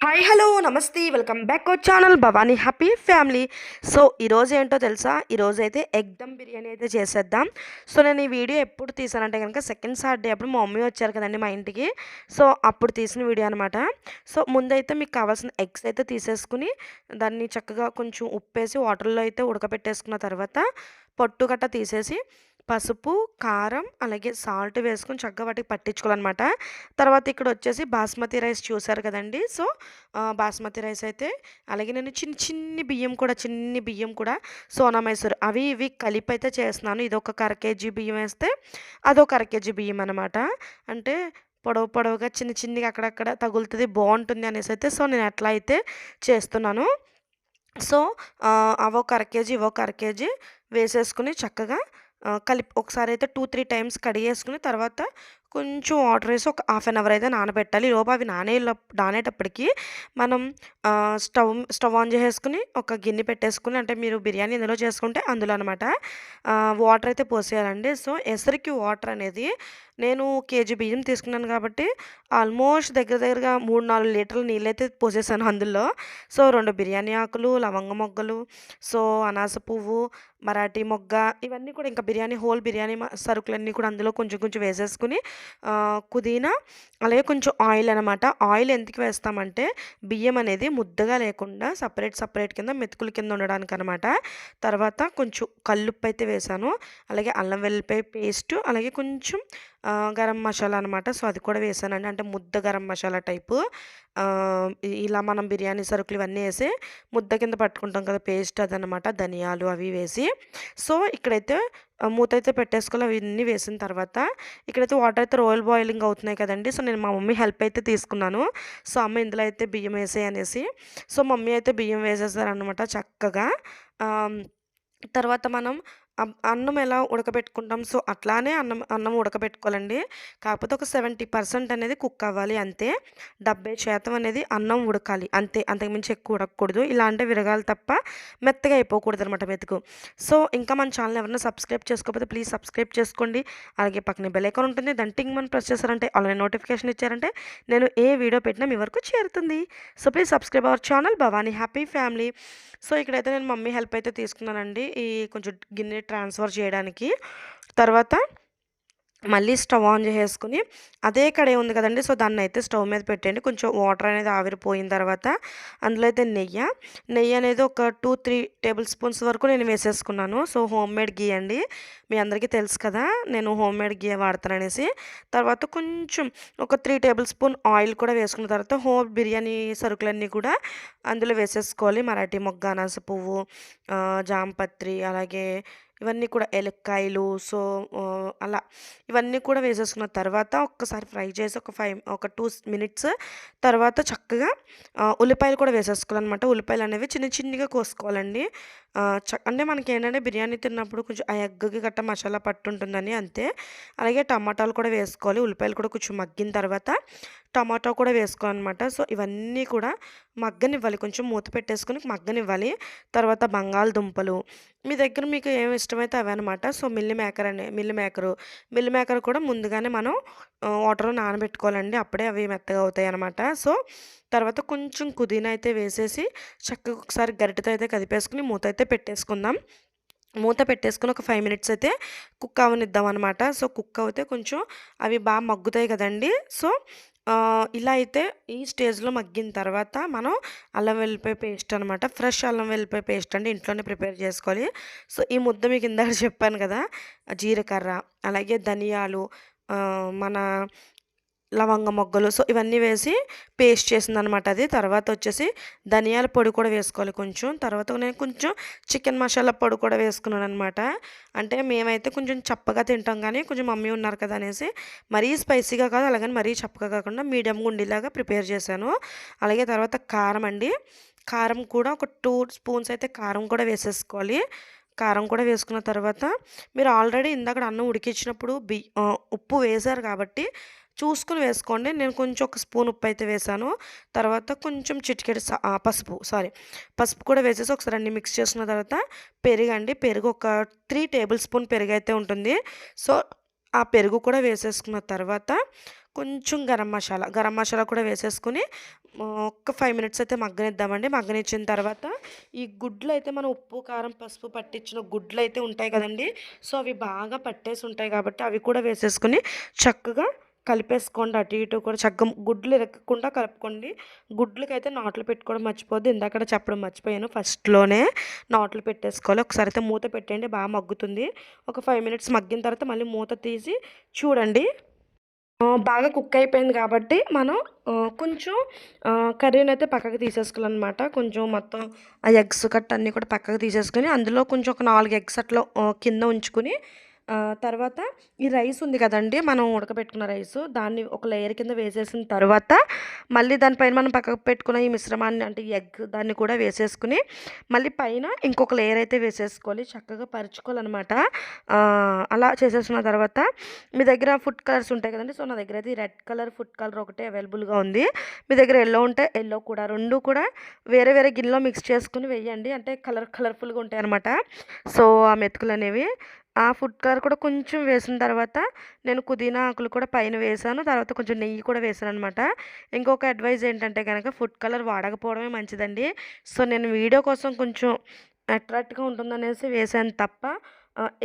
Hi hello నమస్తే welcome back our channel Bhavani happy family. So ఈరోజు ఏంటో తెలుసా, ఈరోజైతే ఎగ్ దమ్ బిర్యానీ అయితే చేసేద్దాం. సో నేను ఈ వీడియో ఎప్పుడు తీసానంటే కనుక సెకండ్ సాటర్డే అప్పుడు మా మమ్మీ వచ్చారు కదండి మా ఇంటికి. సో అప్పుడు తీసిన వీడియో అనమాట. సో ముందైతే మీకు కావాల్సిన ఎగ్స్ అయితే తీసేసుకుని దాన్ని చక్కగా కొంచెం ఉప్పేసి వాటర్లో అయితే ఉడకపెట్టేసుకున్న తర్వాత పొట్టు గట్ట తీసేసి పసుపు, కారం, అలాగే సాల్ట్ వేసుకొని చక్కగా వాటికి పట్టించుకోవాలనమాట. తర్వాత ఇక్కడ వచ్చేసి బాస్మతి రైస్ చూసారు కదండీ. సో బాస్మతి రైస్ అయితే అలాగే నేను చిన్ని బియ్యం కూడా సోనా మైసూర్ అవి ఇవి కలిపి అయితే చేస్తున్నాను. ఇదొక అర కేజీ బియ్యం వేస్తే అదొక అర కేజీ బియ్యం అనమాట. అంటే పొడవుగా చిన్నగా అక్కడక్కడ తగులుతుంది బాగుంటుంది అనేసి అయితే సో నేను అట్లా అయితే చేస్తున్నాను. సో అవొక అర కేజీ ఇవొక అర కేజీ వేసేసుకుని చక్కగా కలిపి ఒకసారి అయితే 2, 3 టైమ్స్ కడిగేసుకుని తర్వాత కొంచెం వాటర్ వేసి ఒక హాఫ్ అన్ అవర్ అయితే నానబెట్టాలి. ఈలోపు అవి నానేటప్పటికి మనం స్టవ్ ఆన్ చేసేసుకుని ఒక గిన్నె పెట్టేసుకుని, అంటే మీరు బిర్యానీ ఎందులో చేసుకుంటే అందులో అనమాట వాటర్ అయితే పోసేయాలండి. సో ఎసరికి వాటర్ అనేది నేను కేజీ బియ్యం తీసుకున్నాను కాబట్టి ఆల్మోస్ట్ దగ్గరగా 3, 4 లీటర్ల నీళ్ళైతే పోసేసాను అందులో. సో 2 బిర్యానీ ఆకులు, లవంగ మొగ్గలు, సో అనాస పువ్వు, మరాఠీ మొగ్గ, ఇవన్నీ కూడా ఇంకా హోల్ బిర్యానీ సరుకులన్నీ కూడా అందులో కొంచెం కొంచెం వేసేసుకుని పుదీనా, అలాగే కొంచెం ఆయిల్ అనమాట. ఆయిల్ ఎందుకు వేస్తామంటే బియ్యం అనేది ముద్దగా లేకుండా సపరేట్ కింద మెతుకుల కింద ఉండడానికి అనమాట. తర్వాత కొంచెం కల్లుప్పు అయితే వేసాను, అలాగే అల్లం వెల్లిపాయ పేస్ట్, అలాగే కొంచెం గరం మసాలా అనమాట. సో అది కూడా వేసానండి, అంటే ముద్ద గరం మసాలా టైపు. ఇలా మనం బిర్యానీ సరుకులు ఇవన్నీ వేసి ముద్ద కింద పట్టుకుంటాం కదా పేస్ట్, అదనమాట. ధనియాలు అవి వేసి సో ఇక్కడైతే మూత అయితే పెట్టేసుకోవాలి. అవన్నీ వేసిన తర్వాత ఇక్కడైతే వాటర్ అయితే బాయిలింగ్ అవుతున్నాయి కదండి. సో నేను మా మమ్మీ హెల్ప్ అయితే తీసుకున్నాను. సో అమ్మ ఇందులో అయితే బియ్యం వేసేయి అనేసి, సో మమ్మీ అయితే బియ్యం వేసేసారనమాట చక్కగా. తర్వాత మనం అన్నం ఎలా ఉడకబెట్టుకుంటాం సో అట్లానే అన్నం ఉడకబెట్టుకోవాలండి. కాకపోతే ఒక 70% అనేది కుక్ అవ్వాలి అంతే. 70% అనేది అన్నం ఉడకాలి అంతే, అంతకుమించి ఎక్కువ ఉడకకూడదు. ఇలా అంటే విరగాలి తప్ప మెత్తగా అయిపోకూడదు అనమాట మెతుకు. సో ఇంకా మన ఛానల్ ఎవరైనా సబ్స్క్రైబ్ చేసుకోకపోతే ప్లీజ్ సబ్స్క్రైబ్ చేసుకోండి. అలాగే పక్కన బెల్ ఐకాన్ ఉంటుంది, దాన్ని టింగ్ మనం ప్రెస్ చేశారంటే ఆల్రెడీ నోటిఫికేషన్ ఇచ్చారంటే నేను ఏ వీడియో పెట్టినా మీ వరకు చేరుతుంది. So please subscribe our channel Bhavani happy family. So ఇక్కడైతే నేను మమ్మీ హెల్ప్ అయితే తీసుకున్నానండి ఈ కొంచెం గిన్నె ట్రాన్స్ఫర్ చేయడానికి. తర్వాత మళ్ళీ స్టవ్ ఆన్ చేసేసుకుని అదే కడాయి ఉంది కదండి, సో దాన్ని అయితే స్టవ్ మీద పెట్టండి. కొంచెం వాటర్ అనేది ఆవిరిపోయిన తర్వాత అందులో అయితే నెయ్యి అనేది ఒక 2, 3 టేబుల్ స్పూన్స్ వరకు నేను వేసేసుకున్నాను. సో హోమ్ మేడ్ గీ అండి, మీ అందరికీ తెలుసు కదా నేను హోమ్ మేడ్ గీ వాడతాననేసి. తర్వాత కొంచెం ఒక 3 టేబుల్ స్పూన్ ఆయిల్ కూడా వేసుకున్న తర్వాత హోమ్ బిర్యానీ సరుకులన్నీ కూడా అందులో వేసేసుకోవాలి. మరాఠీ మొగ్గ, అనాస పువ్వు, జాంపత్రి, అలాగే ఇవన్నీ కూడా ఎలక్కాయలు, సో అలా ఇవన్నీ కూడా వేసేసుకున్న తర్వాత ఒక్కసారి ఫ్రై చేసి ఒక 2 మినిట్స్ తర్వాత చక్కగా ఉల్లిపాయలు కూడా వేసేసుకోవాలన్నమాట. ఉల్లిపాయలు అనేవి చిన్నగా కోసుకోవాలండి. అంటే మనకి ఏంటంటే బిర్యానీ తిన్నప్పుడు కొంచెం ఆ ఎగ్కి గట్ట మసాలా పట్టుంటుందని అంతే. అలాగే టమాటాలు కూడా వేసుకోవాలి. ఉల్లిపాయలు కూడా కొంచెం మగ్గిన తర్వాత టమాటో కూడా వేసుకోవాలన్నమాట. సో ఇవన్నీ కూడా మగ్గనివ్వాలి, కొంచెం మూత పెట్టేసుకొని మగ్గనివ్వాలి. తర్వాత బంగాళదుంపలు, మీ దగ్గర మీకు ఏమి ఇష్టమైతే అవే అనమాట. సో మిల్ మేకర్ కూడా ముందుగానే మనం వాటర్లో నానబెట్టుకోవాలండి, అప్పుడే అవి మెత్తగా అవుతాయి అనమాట. సో తర్వాత కొంచెం పుదీనా అయితే వేసేసి చక్కగా ఒకసారి గరిటెతో అయితే కదిపేసుకుని మూత అయితే పెట్టేసుకుందాం. మూత పెట్టేసుకుని ఒక 5 మినిట్స్ అయితే కుక్ అవనిద్దాం అనమాట. సో కుక్ అవుతే కొంచెం అవి బాగా మగ్గుతాయి కదండి. సో ఇలా అయితే ఈ స్టేజ్లో మగ్గిన తర్వాత మనం అల్లం వెల్లిపాయ పేస్ట్ అనమాట, ఫ్రెష్ అల్లం వెల్లిపాయ పేస్ట్ అండి, ఇంట్లోనే ప్రిపేర్ చేసుకోవాలి. సో ఈ ముద్ద మీకు ఇందాక చెప్పాను కదా, జీలకర్ర, అలాగే ధనియాలు, మన లవంగ మొగ్గలు, సో ఇవన్నీ వేసి పేస్ట్ చేసిందనమాట అది. తర్వాత వచ్చేసి ధనియాల పొడి కూడా వేసుకోవాలి కొంచెం. తర్వాత నేను కొంచెం చికెన్ మసాలా పొడి కూడా వేసుకున్నాను అనమాట. అంటే మేమైతే కొంచెం చప్పగా తింటాం కానీ కొంచెం మమ్మీ ఉన్నారు కదా అనేసి మరీ స్పైసీగా కాదు, అలాగని మరీ చప్పగా కాకుండా మీడియంగా ఉండేలాగా ప్రిపేర్ చేశాను. అలాగే తర్వాత కారం అండి, కారం కూడా ఒక 2 స్పూన్స్ అయితే కారం కూడా వేసేసుకోవాలి. కారం కూడా వేసుకున్న తర్వాత మీరు ఆల్రెడీ ఇందాక అన్నం ఉడికించినప్పుడు ఉప్పు వేశారు కాబట్టి చూసుకుని వేసుకోండి. నేను కొంచెం ఒక స్పూన్ ఉప్పు అయితే వేసాను. తర్వాత కొంచెం చిటికెడు పసుపు కూడా వేసేసి ఒకసారి అన్ని మిక్స్ చేసుకున్న తర్వాత పెరుగు ఒక 3 టేబుల్ స్పూన్ పెరుగు అయితే ఉంటుంది. సో ఆ పెరుగు కూడా వేసేసుకున్న తర్వాత కొంచెం గరం మసాలా కూడా వేసేసుకుని ఒక్క 5 మినిట్స్ అయితే మగ్గనిద్దామండి. మగ్గనిచ్చిన తర్వాత ఈ గుడ్లయితే మనం ఉప్పు, కారం, పసుపు పట్టించిన గుడ్లయితే ఉంటాయి కదండీ! సో, అవి బాగా పట్టేసి ఉంటాయి కాబట్టి అవి కూడా వేసేసుకొని చక్కగా కలిపేసుకోండి. అటు ఇటు కూడా చక్కగా గుడ్లు ఇరక్కకుండా కలుపుకోండి. గుడ్లకైతే నాట్లు పెట్టుకోవడం మర్చిపోద్దు. ఇందాకడ చెప్పడం మర్చిపోయాను. ఫస్ట్‌లోనే నాట్లు పెట్టేసుకోవాలి. ఒకసారి అయితే మూత పెట్టేయండి. బాగా మగ్గుతుంది. ఒక 5 మినిట్స్ మగ్గిన తర్వాత మళ్ళీ మూత తీసి చూడండి. బాగా కుక్ అయిపోయింది కాబట్టి మనం కొంచెం కర్రీనైతే పక్కకు తీసేసుకోవాలనమాట. కొంచెం మొత్తం ఆ ఎగ్స్ కట్ అన్నీ కూడా పక్కకు తీసేసుకొని అందులో కొంచెం ఒక 4 ఎగ్స్ అట్లా కింద ఉంచుకొని తర్వాత ఈ రైస్ ఉంది కదండీ! మనం ఉడకబెట్టుకున్న రైసు దాన్ని ఒక లేయర్ కింద వేసేసిన తర్వాత మళ్ళీ దానిపైన మనం పక్కకు పెట్టుకున్న ఈ మిశ్రమాన్ని అంటే ఈ ఎగ్ దాన్ని కూడా వేసేసుకొని మళ్ళీ పైన ఇంకొక లేయర్ అయితే వేసేసుకోవాలి. చక్కగా పరుచుకోవాలనమాట. అలా చేసేసుకున్న తర్వాత మీ దగ్గర ఫుడ్ కలర్స్ ఉంటాయి కదండీ! సో, నా దగ్గర అయితే ఈ రెడ్ కలర్ ఫుడ్ కలర్ ఒకటే అవైలబుల్‌గా ఉంది. మీ దగ్గర యెల్లో ఉంటే యెల్లో కూడా 2 కూడా వేరే వేరే గిన్నెలో మిక్స్ చేసుకొని వేయండి. అంటే కలర్‌ఫుల్‌గా ఉంటాయన్నమాట. సో, ఆ మెతుకులనేవి. ఆ ఫుడ్ కలర్ కూడా కొంచెం వేసిన తర్వాత నేను పుదీనా ఆకులు కూడా పైన వేశాను. తర్వాత కొంచెం నెయ్యి కూడా వేశాననమాట. ఇంకొక అడ్వైస్ ఏంటంటే గనక ఫుడ్ కలర్ వాడకపోవడమే మంచిదండి. సో, నేను వీడియో కోసం కొంచెం అట్రాక్ట్‌గా ఉంటుందనేసి వేశాను తప్ప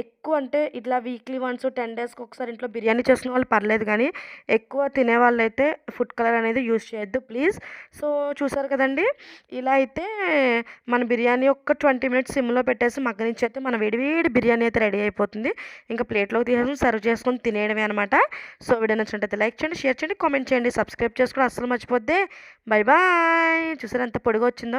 ఎక్కువ అంటే ఇట్లా వీక్లీ వన్స్ 10 డేస్‌కి ఒకసారి ఇంట్లో బిర్యానీ చేసుకునే వాళ్ళు పర్లేదు గానీ, ఎక్కువ తినేవాళ్ళైతే ఫుడ్ కలర్ అనేది యూజ్ చేయొద్దు ప్లీజ్. సో, చూసారు కదండీ! ఇలా అయితే మన బిర్యానీ ఒక 20 మినిట్స్ సిమ్‌లో పెట్టేసి మగ్గనిచ్చేస్తే మన వేడి వేడి బిర్యానీ అయితే రెడీ అయిపోతుంది. ఇంకా ప్లేట్‌లోకి తీసేసుకొని సర్వ్ చేసుకొని తినేయడమే అనమాట. సో, వీడియో నచ్చినట్టయితే లైక్ చేయండి, షేర్ చేయండి, కామెంట్ చేయండి. సబ్స్క్రైబ్ చేసుకోవడం అస్సలు మర్చిపోద్దే. Bye bye. చూసారా ఎంత పొడిగా వచ్చిందో?